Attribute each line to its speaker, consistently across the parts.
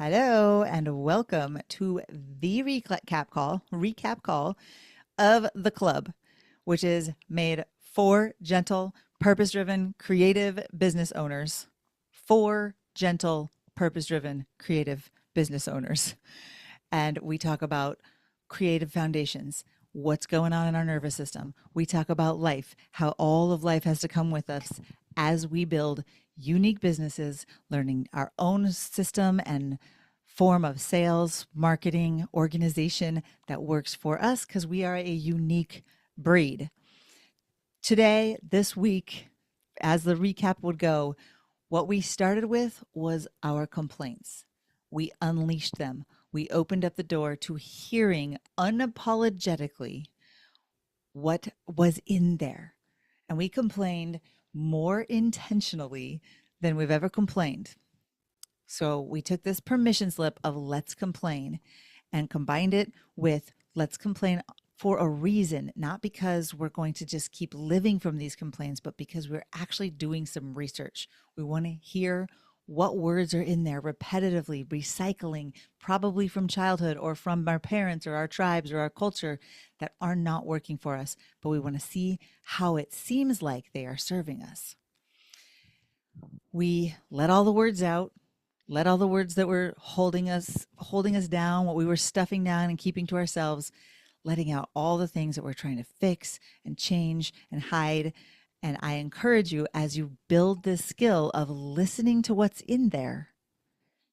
Speaker 1: Hello and welcome to the recap call of the club, which is made for gentle, purpose-driven, creative business owners. For gentle, purpose-driven, creative business owners. And we talk about creative foundations, what's going on in our nervous system. We talk about life, how all of life has to come with us as we build unique businesses, learning our own system and form of sales, marketing, organization that works for us because we are a unique breed. Today, this week, as the recap would go, what we started with was our complaints. We unleashed them. We opened up the door to hearing unapologetically what was in there. And we complained more intentionally than we've ever complained. So we took this permission slip of let's complain and combined it with let's complain for a reason, not because we're going to just keep living from these complaints, but because we're actually doing some research. We want to hear what words are in there repetitively, recycling, probably from childhood or from our parents or our tribes or our culture that are not working for us, but we want to see how it seems like they are serving us. We let all the words out, let all the words that were holding us down, what we were stuffing down and keeping to ourselves, letting out all the things that we're trying to fix and change and hide. And I encourage you, as you build this skill of listening to what's in there,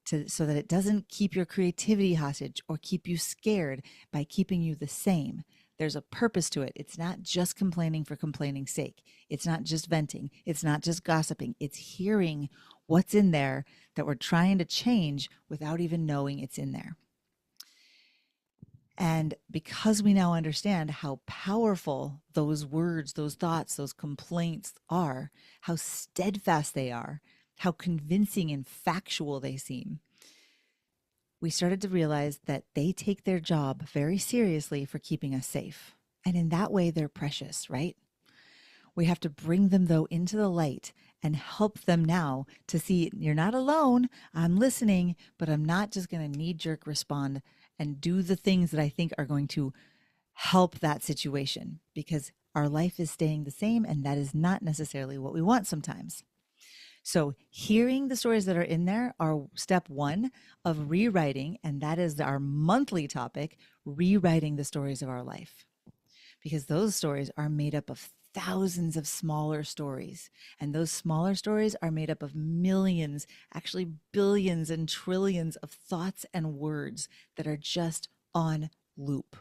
Speaker 1: so that it doesn't keep your creativity hostage or keep you scared by keeping you the same. There's a purpose to it. It's not just complaining for complaining's sake. It's not just venting. It's not just gossiping. It's hearing what's in there that we're trying to change without even knowing it's in there. And because we now understand how powerful those words, those thoughts, those complaints are, how steadfast they are, how convincing and factual they seem, we started to realize that they take their job very seriously for keeping us safe. And in that way, they're precious, right? We have to bring them, though, into the light and help them now to see you're not alone. I'm listening, but I'm not just going to knee-jerk respond and do the things that I think are going to help that situation, because our life is staying the same, and that is not necessarily what we want sometimes. So hearing the stories that are in there are step one of rewriting, and that is our monthly topic, rewriting the stories of our life. Because those stories are made up of thousands of smaller stories. And those smaller stories are made up of millions, actually billions and trillions of thoughts and words that are just on loop.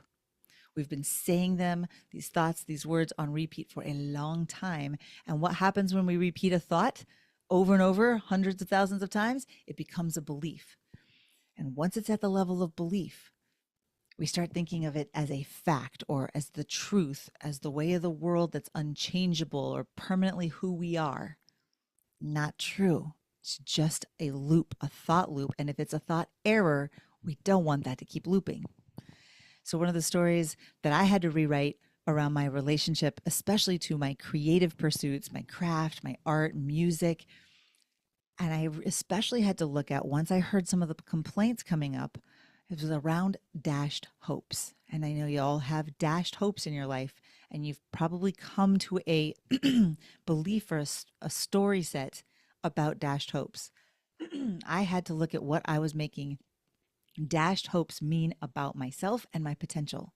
Speaker 1: We've been saying them, these thoughts, these words on repeat for a long time. And what happens when we repeat a thought over and over, hundreds of thousands of times? It becomes a belief. And once it's at the level of belief, we start thinking of it as a fact or as the truth, as the way of the world that's unchangeable or permanently who we are. Not true. It's just a loop, a thought loop. And if it's a thought error, we don't want that to keep looping. So one of the stories that I had to rewrite around my relationship, especially to my creative pursuits, my craft, my art, music, and I especially had to look at, once I heard some of the complaints coming up, it was around dashed hopes. And I know you all have dashed hopes in your life, and you've probably come to a belief or a story set about dashed hopes. I had to look at what I was making dashed hopes mean about myself and my potential.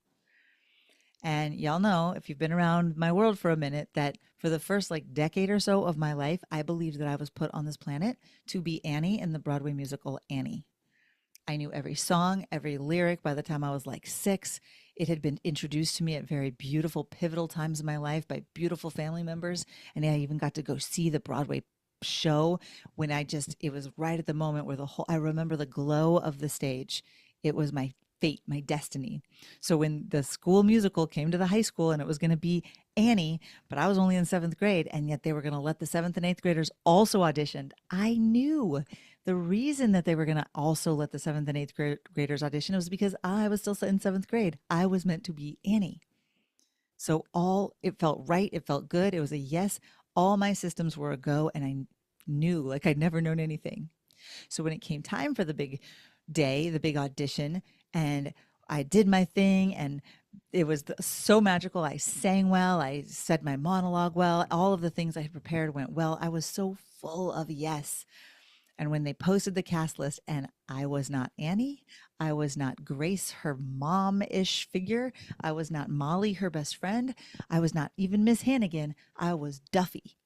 Speaker 1: And y'all know, if you've been around my world for a minute, that for the first decade or so of my life, I believed that I was put on this planet to be Annie in the Broadway musical Annie. I knew every song, every lyric by the time I was 6. It had been introduced to me at very beautiful, pivotal times in my life by beautiful family members. And I even got to go see the Broadway show when it was right at the moment where I remember the glow of the stage. It was my fate, my destiny. So when the school musical came to the high school and it was going to be Annie, but I was only in 7th grade, and yet they were going to let the 7th and 8th graders also audition, I knew the reason that they were going to also let the 7th and 8th graders audition was because I was still in 7th grade. I was meant to be Annie. So it felt right. It felt good. It was a yes. All my systems were a go, and I knew like I'd never known anything. So when it came time for the big day, the big audition, and I did my thing, and it was so magical. I sang well, I said my monologue well, all of the things I had prepared went well. I was so full of yes. And when they posted the cast list, and I was not Annie, I was not Grace, her mom ish figure, I was not Molly, her best friend, I was not even Miss Hannigan, I was Duffy.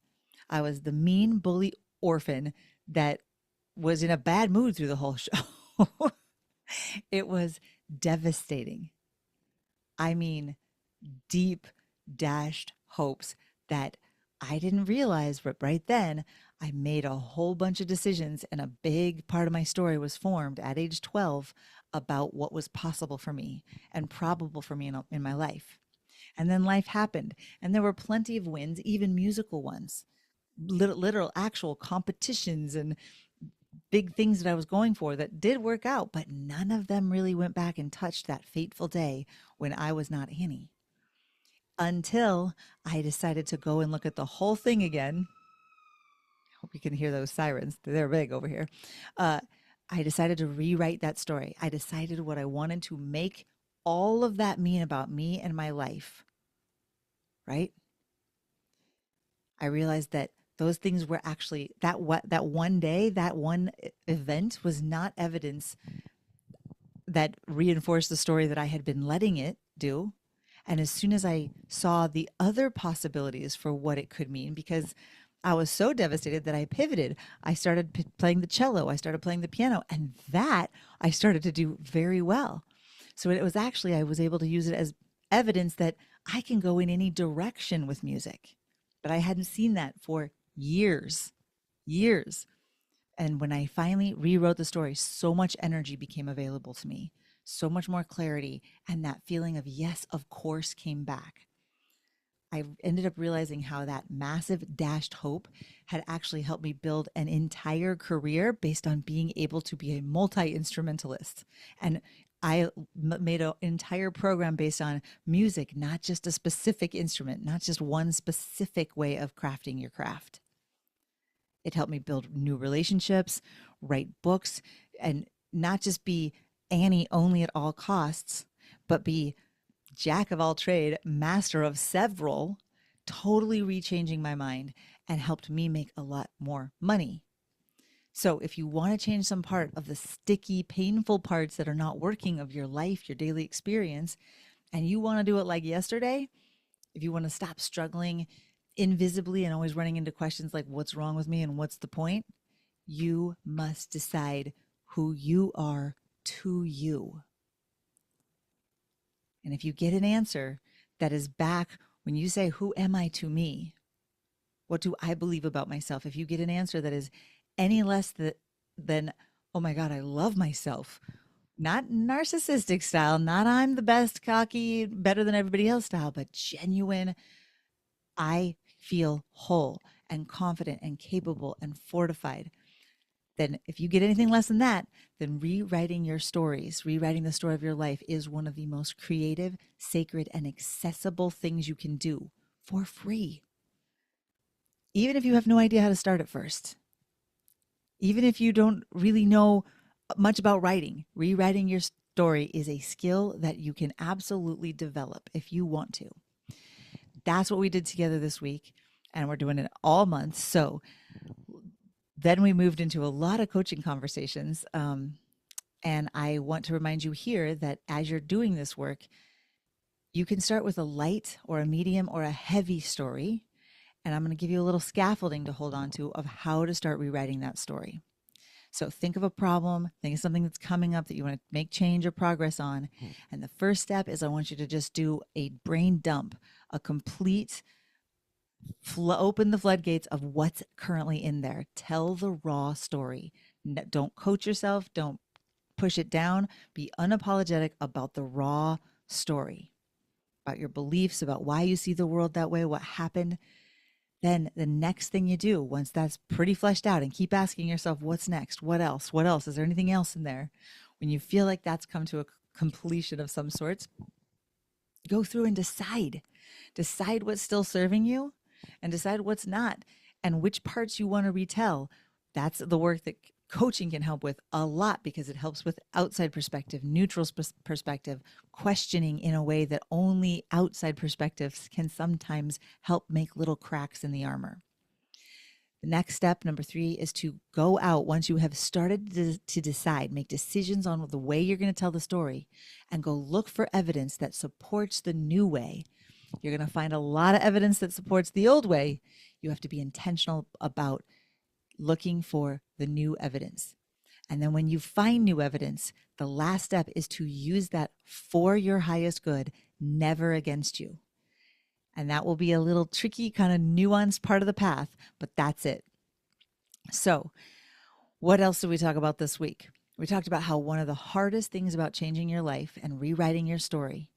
Speaker 1: I was the mean bully orphan that was in a bad mood through the whole show. It was devastating. I mean, deep dashed hopes that I didn't realize, but right then I made a whole bunch of decisions, and a big part of my story was formed at age 12 about what was possible for me and probable for me in my life. And then life happened, and there were plenty of wins, even musical ones, literal actual competitions and big things that I was going for that did work out, but none of them really went back and touched that fateful day when I was not Annie, until I decided to go and look at the whole thing again. Hope you can hear those sirens. They're big over here. Uh, I decided to rewrite that story. I decided what I wanted to make all of that mean about me and my life, right? I realized that those things were actually that one day, that one event was not evidence that reinforced the story that I had been letting it do. And as soon as I saw the other possibilities for what it could mean, because I was so devastated that I pivoted. I started playing the cello, I started playing the piano, and that I started to do very well. So it was actually, I was able to use it as evidence that I can go in any direction with music. But I hadn't seen that for years, years. And when I finally rewrote the story, so much energy became available to me, so much more clarity. And that feeling of yes, of course, came back. I ended up realizing how that massive dashed hope had actually helped me build an entire career based on being able to be a multi instrumentalist. And I made an entire program based on music, not just a specific instrument, not just one specific way of crafting your craft. It helped me build new relationships, write books, and not just be Annie only at all costs, but be jack of all trade, master of several, totally rechanging my mind and helped me make a lot more money. So if you want to change some part of the sticky, painful parts that are not working of your life, your daily experience, and you want to do it like yesterday, if you want to stop struggling invisibly and always running into questions like what's wrong with me and what's the point, you must decide who you are to you. And if you get an answer that is back when you say, who am I to me? What do I believe about myself? If you get an answer that is any less than, oh my God, I love myself, not narcissistic style, not I'm the best, cocky, better than everybody else style, but genuine, I feel whole and confident and capable and fortified. Then if you get anything less than that, then rewriting your stories, rewriting the story of your life is one of the most creative, sacred, and accessible things you can do for free. Even if you have no idea how to start at first, even if you don't really know much about writing, rewriting your story is a skill that you can absolutely develop if you want to. That's what we did together this week, and we're doing it all month. So then we moved into a lot of coaching conversations. And I want to remind you here that as you're doing this work, you can start with a light or a medium or a heavy story. And I'm going to give you a little scaffolding to hold on to of how to start rewriting that story. So think of a problem, think of something that's coming up that you want to make change or progress on. And the first step is I want you to just do a brain dump, a complete open the floodgates of what's currently in there. Tell the raw story. Don't coach yourself. Don't push it down. Be unapologetic about the raw story, about your beliefs, about why you see the world that way, what happened. Then the next thing you do, once that's pretty fleshed out, and keep asking yourself, what's next? What else? What else? Is there anything else in there? When you feel like that's come to a completion of some sorts, go through and decide. Decide what's still serving you and decide what's not, and which parts you want to retell. That's the work that Coaching can help with a lot because it helps with outside perspective, neutral perspective, questioning in a way that only outside perspectives can sometimes help make little cracks in the armor. The next step, number 3, is to go out once you have started to decide, make decisions on the way you're going to tell the story, and go look for evidence that supports the new way. You're going to find a lot of evidence that supports the old way. You have to be intentional about looking for the new evidence. And then when you find new evidence, the last step is to use that for your highest good, never against you. And that will be a little tricky, kind of nuanced part of the path, but that's it. So, what else did we talk about this week? We talked about how one of the hardest things about changing your life and rewriting your story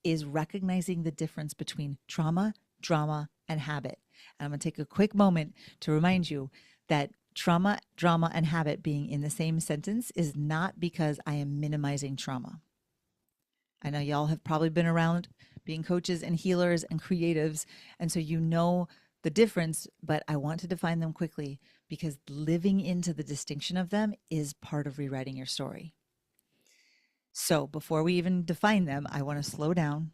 Speaker 1: is recognizing the difference between trauma, drama, and habit. And I'm going to take a quick moment to remind you that trauma, drama, and habit being in the same sentence is not because I am minimizing trauma. I know y'all have probably been around being coaches and healers and creatives, and so you know the difference, but I want to define them quickly because living into the distinction of them is part of rewriting your story. So before we even define them, I want to slow down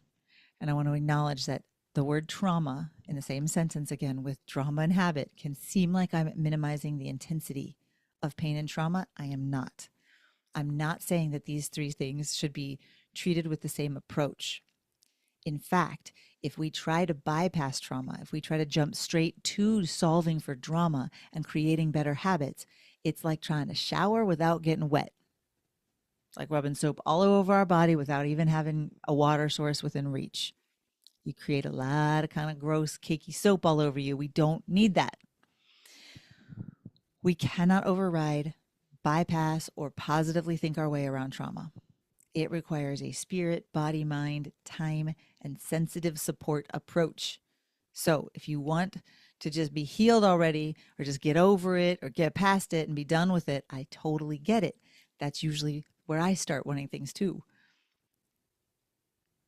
Speaker 1: and I want to acknowledge that the word trauma in the same sentence again with drama and habit can seem like I'm minimizing the intensity of pain and trauma. I am not. I'm not saying that these 3 things should be treated with the same approach. In fact, if we try to bypass trauma, if we try to jump straight to solving for drama and creating better habits, it's like trying to shower without getting wet. It's like rubbing soap all over our body without even having a water source within reach. You create a lot of kind of gross, cakey soap all over you. We don't need that. We cannot override, bypass, or positively think our way around trauma. It requires a spirit, body, mind, time, and sensitive support approach. So if you want to just be healed already or just get over it or get past it and be done with it, I totally get it. That's usually where I start wanting things too.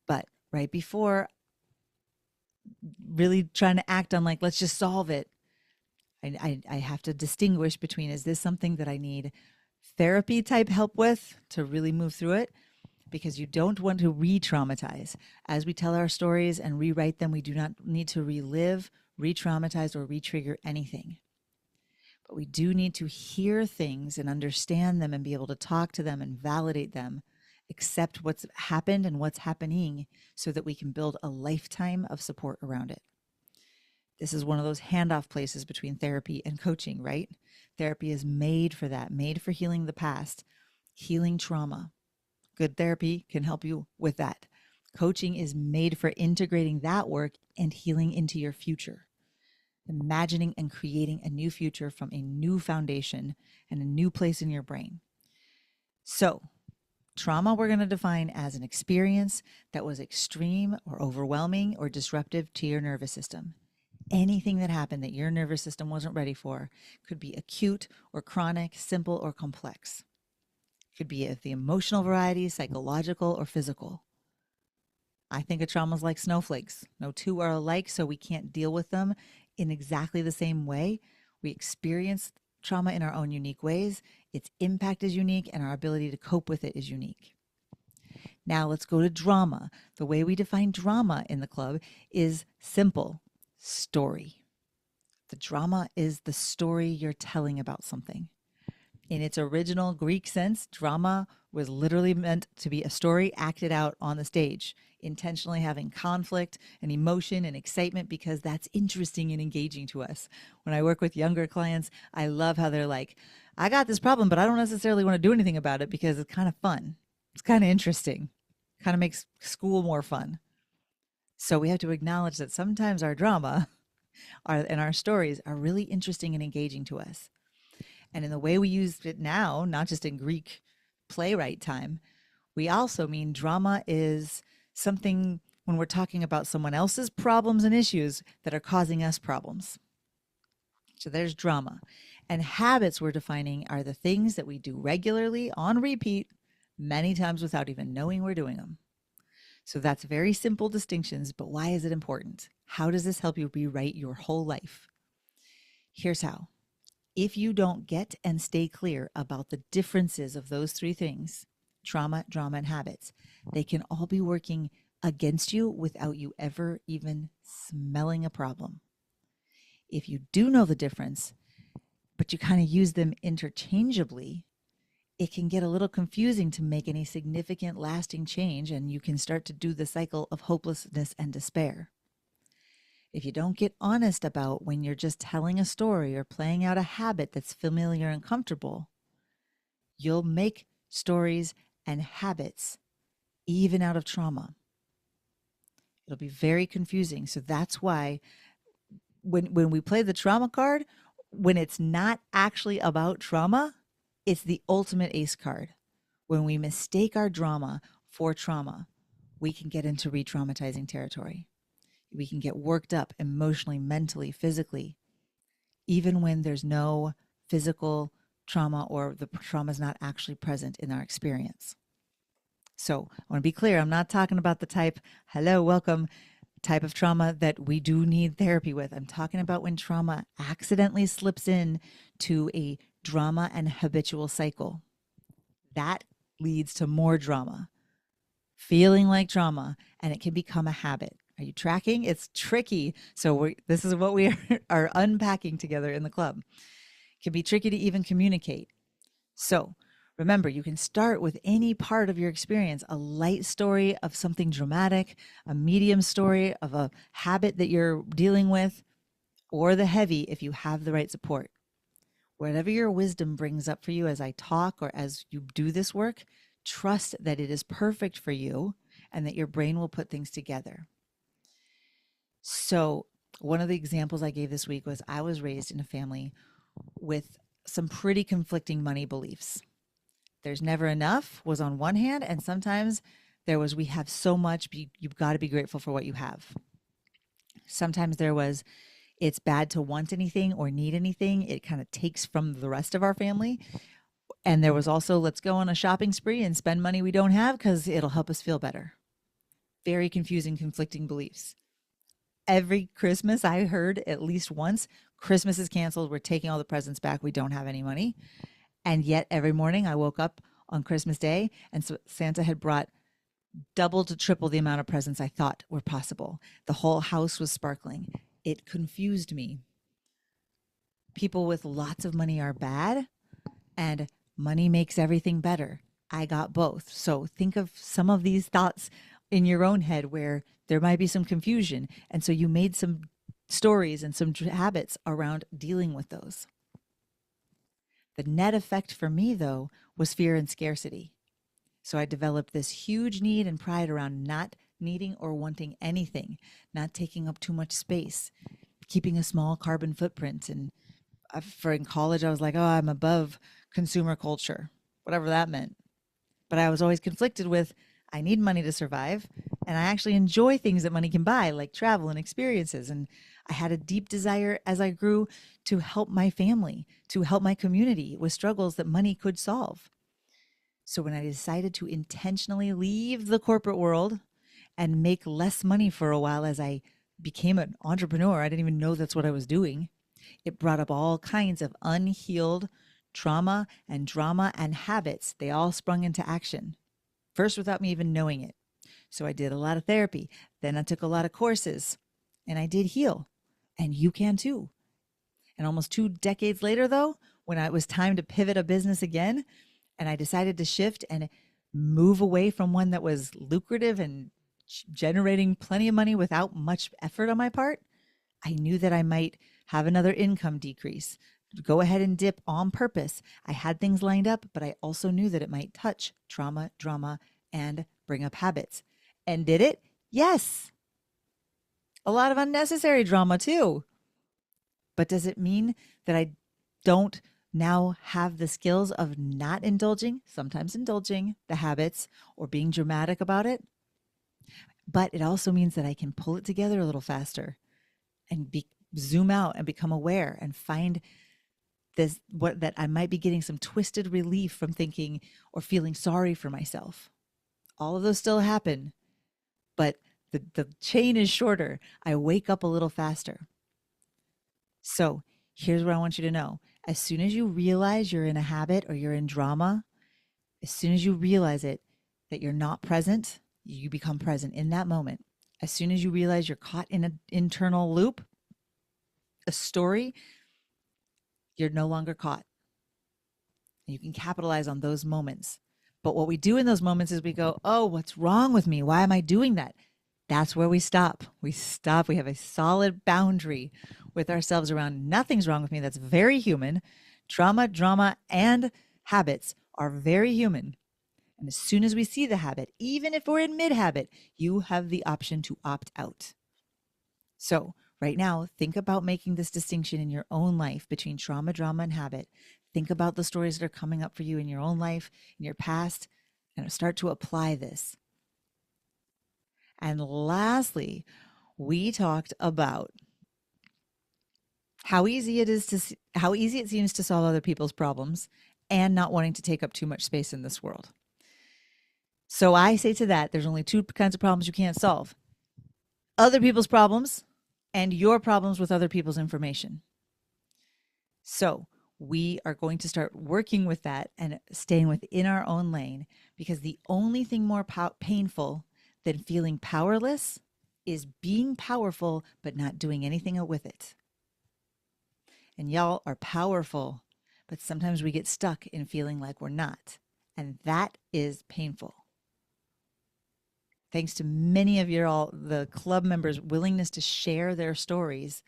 Speaker 1: But right before really trying to act on like, let's just solve it, I have to distinguish between, is this something that I need therapy type help with to really move through it? Because you don't want to re-traumatize. As we tell our stories and rewrite them, we do not need to relive, re-traumatize, or re-trigger anything. But we do need to hear things and understand them and be able to talk to them and validate them, accept what's happened and what's happening so that we can build a lifetime of support around it. This is one of those handoff places between therapy and coaching, right? Therapy is made for that, made for healing the past, healing trauma. Good therapy can help you with that. Coaching is made for integrating that work and healing into your future, imagining and creating a new future from a new foundation and a new place in your brain. So, trauma we're going to define as an experience that was extreme or overwhelming or disruptive to your nervous system. Anything that happened that your nervous system wasn't ready for could be acute or chronic, simple or complex. Could be of the emotional variety, psychological, or physical. I think of traumas like snowflakes. No 2 are alike, so we can't deal with them in exactly the same way. We experience trauma in our own unique ways. Its impact is unique, and our ability to cope with it is unique. Now let's go to drama. The way we define drama in the club is simple: story. The drama is the story you're telling about something. In its original Greek sense, drama was literally meant to be a story acted out on the stage, intentionally having conflict and emotion and excitement because that's interesting and engaging to us. When I work with younger clients, I love how they're like, I got this problem, but I don't necessarily want to do anything about it because it's kind of fun. It's kind of interesting. Kind of makes school more fun. So we have to acknowledge that sometimes our drama and our stories are really interesting and engaging to us. And in the way we use it now, not just in Greek playwright time, we also mean drama is something when we're talking about someone else's problems and issues that are causing us problems. So there's drama. And habits we're defining are the things that we do regularly on repeat, many times without even knowing we're doing them. So that's very simple distinctions, but why is it important? How does this help you rewrite your whole life? Here's how. If you don't get and stay clear about the differences of those three things, trauma, drama, and habits, they can all be working against you without you ever even smelling a problem. If you do know the difference, but you kind of use them interchangeably, it can get a little confusing to make any significant lasting change, and you can start to do the cycle of hopelessness and despair. If you don't get honest about when you're just telling a story or playing out a habit that's familiar and comfortable, you'll make stories and habits even out of trauma. It'll be very confusing. So that's why when we play the trauma card, when it's not actually about trauma, it's the ultimate ace card. When we mistake our drama for trauma, we can get into re-traumatizing territory. We can get worked up emotionally, mentally, physically, even when there's no physical trauma or the trauma is not actually present in our experience. So I want to be clear, I'm not talking about the type, hello, welcome, type of trauma that we do need therapy with. I'm talking about when trauma accidentally slips in to a drama and habitual cycle. That leads to more drama, feeling like trauma, and it can become a habit. Are you tracking? It's tricky. So this is what we are unpacking together in the club. It can be tricky to even communicate. So remember, you can start with any part of your experience, a light story of something dramatic, a medium story of a habit that you're dealing with, or the heavy if you have the right support. Whatever your wisdom brings up for you as I talk or as you do this work, trust that it is perfect for you and that your brain will put things together. So one of the examples I gave this week was I was raised in a family with some pretty conflicting money beliefs. There's never enough was on one hand, and sometimes there was we have so much, you've got to be grateful for what you have. Sometimes there was it's bad to want anything or need anything. It kind of takes from the rest of our family. And there was also let's go on a shopping spree and spend money we don't have because it'll help us feel better. Very confusing, conflicting beliefs. Every Christmas I heard at least once, Christmas is canceled. We're taking all the presents back. We don't have any money. And yet every morning I woke up on Christmas Day and so Santa had brought double to triple the amount of presents I thought were possible. The whole house was sparkling. It confused me. People with lots of money are bad and money makes everything better. I got both. So think of some of these thoughts in your own head where there might be some confusion. And so you made some stories and some habits around dealing with those. The net effect for me, though, was fear and scarcity. So I developed this huge need and pride around not needing or wanting anything, not taking up too much space, keeping a small carbon footprint. And for in college, I was like, oh, I'm above consumer culture, whatever that meant. But I was always conflicted with, I need money to survive. And I actually enjoy things that money can buy, like travel and experiences. And I had a deep desire as I grew to help my family, to help my community with struggles that money could solve. So when I decided to intentionally leave the corporate world and make less money for a while as I became an entrepreneur, I didn't even know that's what I was doing. It brought up all kinds of unhealed trauma and drama and habits. They all sprung into action, first without me even knowing it. So I did a lot of therapy. Then I took a lot of courses and I did heal. And you can too. And almost 2 decades later, though, when it was time to pivot a business again, and I decided to shift and move away from one that was lucrative and generating plenty of money without much effort on my part, I knew that I might have another income decrease. Go ahead and dip on purpose. I had things lined up, but I also knew that it might touch trauma, drama, and bring up habits. And did it? Yes. A lot of unnecessary drama too. But does it mean that I don't now have the skills of not indulging, sometimes indulging the habits or being dramatic about it? But it also means that I can pull it together a little faster and zoom out and become aware and find that I might be getting some twisted relief from thinking or feeling sorry for myself. All of those still happen, but the chain is shorter. I wake up a little faster. So here's what I want you to know. As soon as you realize you're in a habit or you're in drama, as soon as you realize it, that you're not present, you become present in that moment. As soon as you realize you're caught in an internal loop, a story, you're no longer caught. And you can capitalize on those moments. But what we do in those moments is we go, oh, what's wrong with me? Why am I doing that? That's where we stop. We stop. We have a solid boundary with ourselves around nothing's wrong with me. That's very human. Trauma, drama, and habits are very human. And as soon as we see the habit, even if we're in mid-habit, you have the option to opt out. So right now, think about making this distinction in your own life between trauma, drama, and habit. Think about the stories that are coming up for you in your own life, in your past, and start to apply this. And lastly, we talked about how easy it seems to solve other people's problems and not wanting to take up too much space in this world. So I say to that, there's only two kinds of problems you can't solve: other people's problems and your problems with other people's information. So we are going to start working with that and staying within our own lane, because the only thing more painful than feeling powerless is being powerful but not doing anything with it. And y'all are powerful, but sometimes we get stuck in feeling like we're not. And that is painful. Thanks to many of the club members' willingness to share their stories,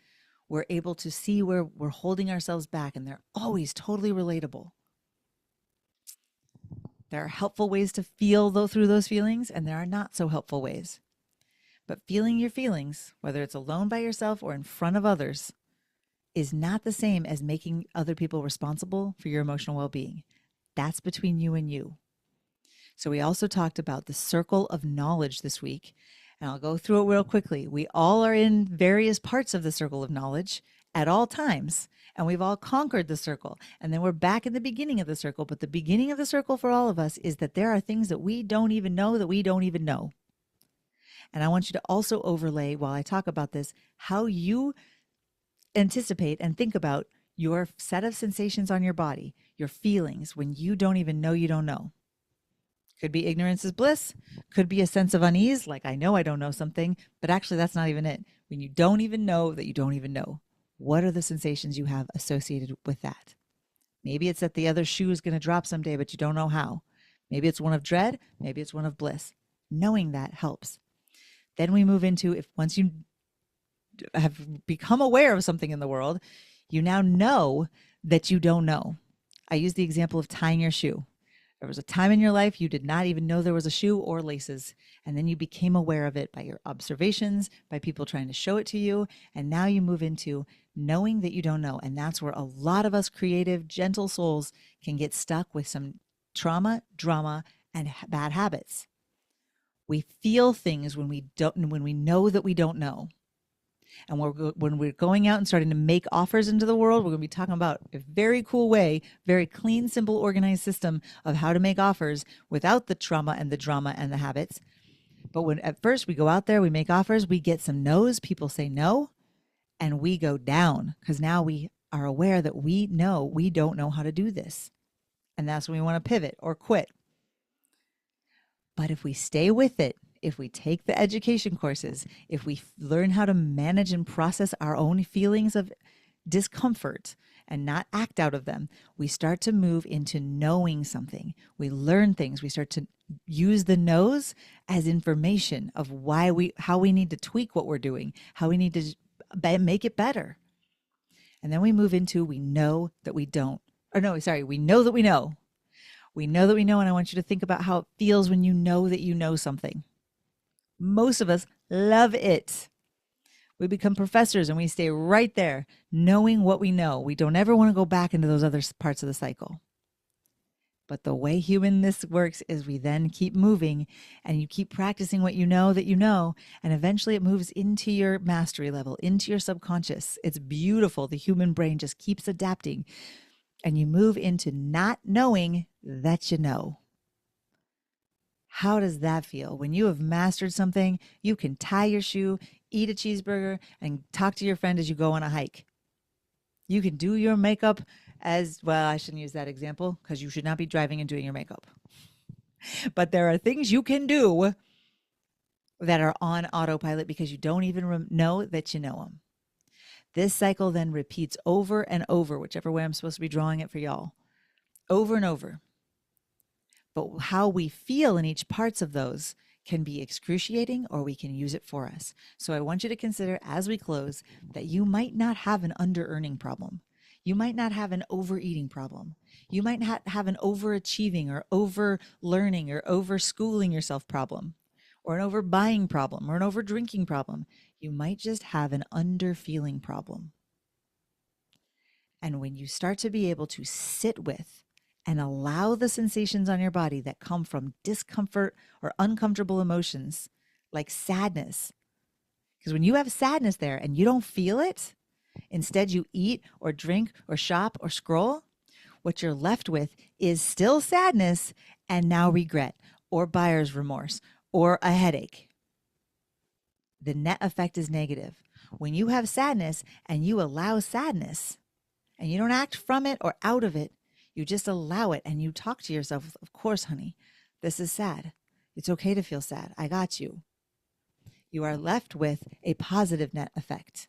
Speaker 1: we're able to see where we're holding ourselves back, and they're always totally relatable. There are helpful ways to feel through those feelings, and there are not so helpful ways. But feeling your feelings, whether it's alone by yourself or in front of others, is not the same as making other people responsible for your emotional well-being. That's between you and you. So we also talked about the circle of knowledge this week, and I'll go through it real quickly. We all are in various parts of the circle of knowledge at all times, and we've all conquered the circle. And then we're back in the beginning of the circle, but the beginning of the circle for all of us is that there are things that we don't even know that we don't even know. And I want you to also overlay, while I talk about this, how you anticipate and think about your set of sensations on your body, your feelings when you don't even know you don't know. Could be ignorance is bliss. Could be a sense of unease, like I know I don't know something, but actually that's not even it. When you don't even know that you don't even know, what are the sensations you have associated with that? Maybe it's that the other shoe is going to drop someday, but you don't know how. Maybe it's one of dread. Maybe it's one of bliss. Knowing that helps. Then we move into, if once you have become aware of something in the world, you now know that you don't know. I use the example of tying your shoe. There was a time in your life you did not even know there was a shoe or laces, and then you became aware of it by your observations, by people trying to show it to you, and now you move into knowing that you don't know. And that's where a lot of us creative, gentle souls can get stuck with some trauma, drama, and bad habits. We feel things when we know that we don't know. And when we're going out and starting to make offers into the world, we're going to be talking about a very cool way, very clean, simple, organized system of how to make offers without the trauma and the drama and the habits. But when at first we go out there, we make offers, we get some no's, people say no, and we go down because now we are aware that we know we don't know how to do this. And that's when we want to pivot or quit. But if we stay with it, if we take the education courses, if we learn how to manage and process our own feelings of discomfort and not act out of them, we start to move into knowing something. We learn things. We start to use the no's as information of how we need to tweak what we're doing, how we need to make it better. And then we move into we know that we know that we know. We know that we know, and I want you to think about how it feels when you know that you know something. Most of us love it. We become professors and we stay right there, knowing what we know. We don't ever want to go back into those other parts of the cycle. But the way humanness works is we then keep moving and you keep practicing what you know that you know, and eventually it moves into your mastery level, into your subconscious. It's beautiful. The human brain just keeps adapting, and you move into not knowing that you know. How does that feel? When you have mastered something, you can tie your shoe, eat a cheeseburger, and talk to your friend as you go on a hike. You can do your makeup as well, I shouldn't use that example because you should not be driving and doing your makeup. But there are things you can do that are on autopilot because you don't even know that you know them. This cycle then repeats over and over, whichever way I'm supposed to be drawing it for y'all, over and over. But how we feel in each parts of those can be excruciating, or we can use it for us. So I want you to consider as we close that you might not have an under-earning problem. You might not have an overeating problem. You might not have an overachieving or over-learning or over-schooling yourself problem, or an overbuying problem, or an over-drinking problem. You might just have an under-feeling problem. And when you start to be able to sit with and allow the sensations on your body that come from discomfort or uncomfortable emotions, like sadness, because when you have sadness there and you don't feel it, instead you eat or drink or shop or scroll, what you're left with is still sadness and now regret or buyer's remorse or a headache. The net effect is negative. When you have sadness and you allow sadness and you don't act from it or out of it, you just allow it and you talk to yourself, of course, honey, this is sad. It's okay to feel sad. I got you. You are left with a positive net effect.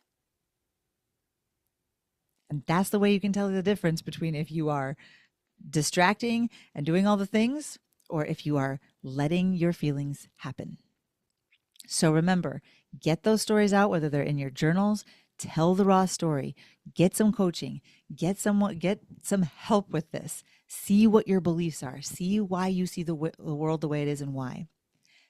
Speaker 1: And that's the way you can tell the difference between if you are distracting and doing all the things or if you are letting your feelings happen. So remember, get those stories out, whether they're in your journals, tell the raw story, get some coaching, get some help with this. See what your beliefs are. See why you see the world the way it is and why.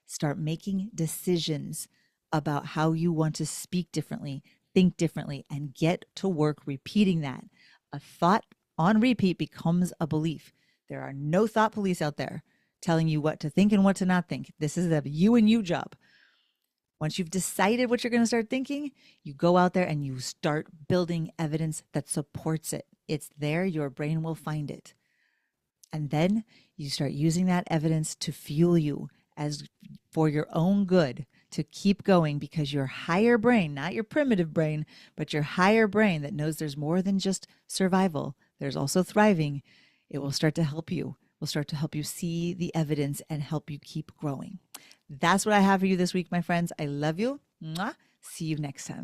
Speaker 1: Start making decisions about how you want to speak differently, think differently, and get to work repeating that. A thought on repeat becomes a belief. There are no thought police out there telling you what to think and what to not think. This is a you and you job. Once you've decided what you're going to start thinking, you go out there and you start building evidence that supports it. It's there. Your brain will find it. And then you start using that evidence to fuel you as for your own good, to keep going, because your higher brain, not your primitive brain, but your higher brain that knows there's more than just survival, there's also thriving. It will start to help you. Will start to help you see the evidence and help you keep growing. That's what I have for you this week, my friends. I love you. Mwah. See you next time.